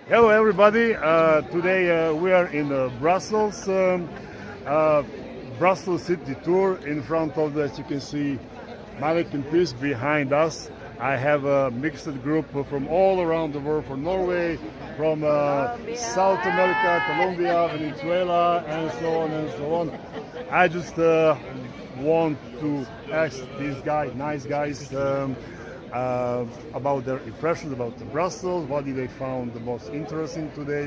Hello, everybody. Today we are in Brussels, uh, Brussels City Tour. In front of, as you can see, Mannequin Peace behind us. I have a mixed group from all around the world, from Norway, from South America, Colombia, Venezuela, and so on and so on. I just want to ask these guys, nice guys, about their impressions about Brussels. What did they found the most interesting today?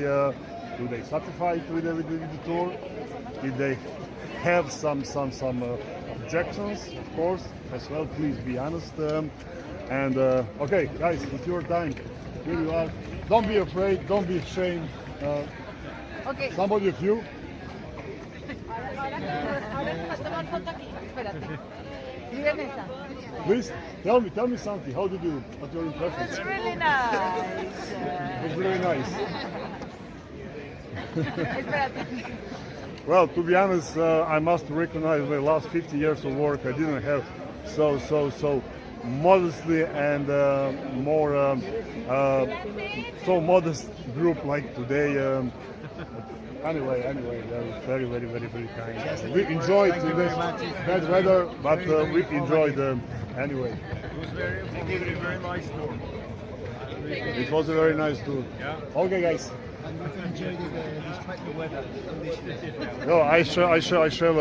Do they satisfied with the tour? Did they have some objections? Of course, as well. Please be honest. Okay, guys, it's your time. Here you are. Don't be afraid. Don't be ashamed. Ok. Somebody of you. Ahora que vas a tomar foto aquí. Espérate. Vive en esa. Please tell me something. How did you? What's your impressions? It's really nice. It's really nice. Espérate. Well, to be honest, I must recognize the last 50 years of work. I didn't have so modestly and more so modest group like today. Anyway, they're very kind. We enjoyed this bad weather, but we enjoyed anyway. It was very nice tour. It was a very nice tour. Yeah. Okay, guys. And we enjoyed despite the weather conditions. No, I shall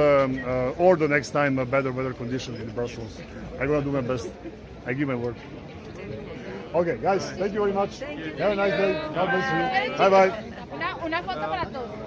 order next time a better weather conditions in Brussels. I'm gonna do my best. I give my word. Okay, guys, thank you very much. Have a nice day. God bless you. Bye bye. Una foto para todos.